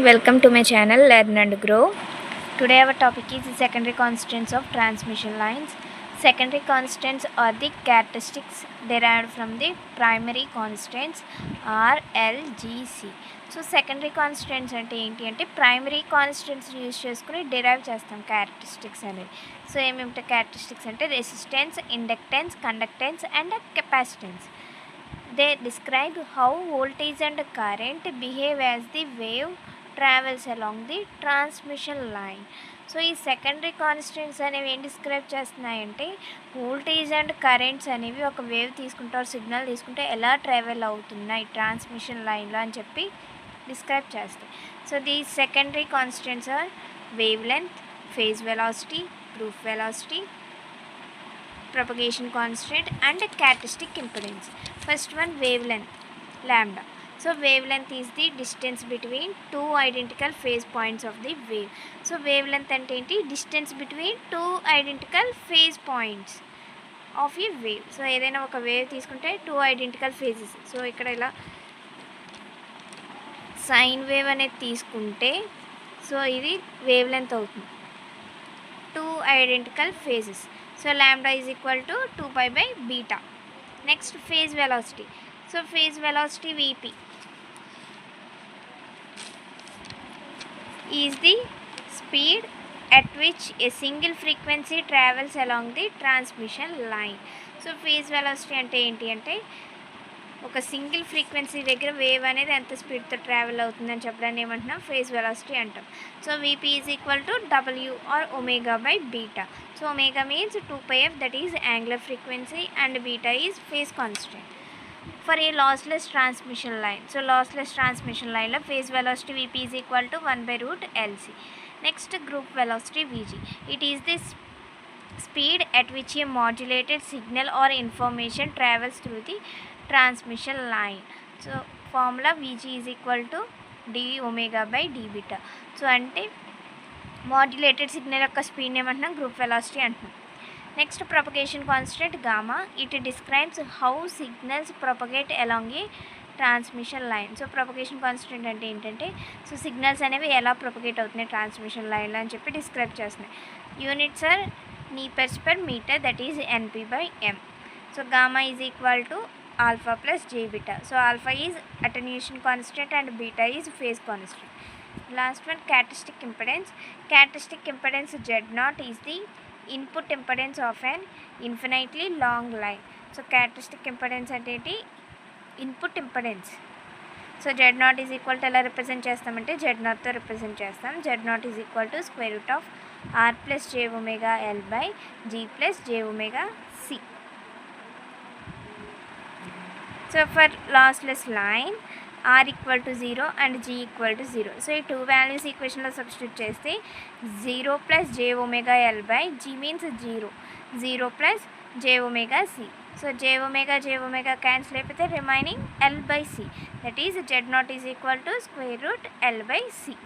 Welcome to my channel Learn and Grow. Today our topic is the secondary constants of transmission lines. Secondary constants are the characteristics derived from the primary constants R, L, G, C. So secondary constants అంటే ఏంటి అంటే primary constants use చేసుకుని derive చేస్తాం characteristics అనేవి. So ఏమేమిటి characteristics అంటే resistance, inductance, conductance and capacitance. They describe how voltage and current behave as the wave travels along the transmission line. So ఈ secondary constants అనేవి ఏం డిస్క్రైబ్ చేస్తున్నాయంటే voltage and currents అనేవి ఒక wave తీసుకుంటారు, signal తీసుకుంటే ఎలా ట్రావెల్ అవుతున్నాయి ట్రాన్స్మిషన్ లైన్లో అని చెప్పి డిస్క్రైబ్ చేస్తాయి. So the secondary constants are wavelength, phase velocity, proof velocity, propagation constant and characteristic impedance. First one, wavelength, lambda. So wavelength is the distance between two identical phase points of the wave. So wavelength ante enti distance between two identical phase points of a wave. So ఏదైనా ఒక wave తీసుకుంటే two identical phases. So ఇక్కడ ఇలా sine wave అనేది తీసుకుంటే so ఇది wave length అవుతుంది, two identical phases. So lambda is equal to 2 pi by beta. Next, phase velocity. So phase velocity Vp is the speed at which a single frequency travels along the transmission line. So phase velocity ante enti ante ఒక single frequency దగ్గర wave అనేది ఎంత స్పీడ్తో travel అవుతుందని చెప్పడాన్ని ఏమంటున్నాం phase velocity అంటాం. So VP is equal to W or omega by beta. So omega means 2πf, that is angular frequency, and beta is phase constant for a lossless transmission line. So lossless transmission లైన్లో phase velocity VP is equal to 1/√LC. Next group velocity VG. It is this speed at which a modulated signal or information travels through the transmission line. So formula Vg is equal to d omega by d beta. So అంటే modulated signal యొక్క speed ఏమంటున్నాం group velocity అంటున్నాం. Next propagation constant gamma. It describes how signals propagate along A transmission line. So propagation constant అంటే ఏంటంటే so signals అనేవి ఎలా propagate అవుతున్నాయి transmission లైన్లో అని చెప్పి డిస్క్రైబ్ చేస్తున్నాయి. Units are Nepers per meter, that is NP by M. So gamma is equal to alpha plus j beta. So alpha is attenuation constant and beta is phase constant. Last one, characteristic impedance. Characteristic impedance Z0 is the input impedance of an infinitely long line. So characteristic impedance అంటే input impedance. So Z0 is equal to ఎలా represent చేస్తామంటే Z0తో represent చేస్తాం. Z0 is equal to square root of R plus j omega L by G plus j omega C. So for lossless line R equal to 0 and G equal to 0. So ఈ two values ఈక్వేషన్లో substitute చేస్తే 0 plus j omega L by G means 0, 0 plus j omega C. So j omega cancel అయిపోతే remaining L by C, that is Z0 is equal to square root L by C.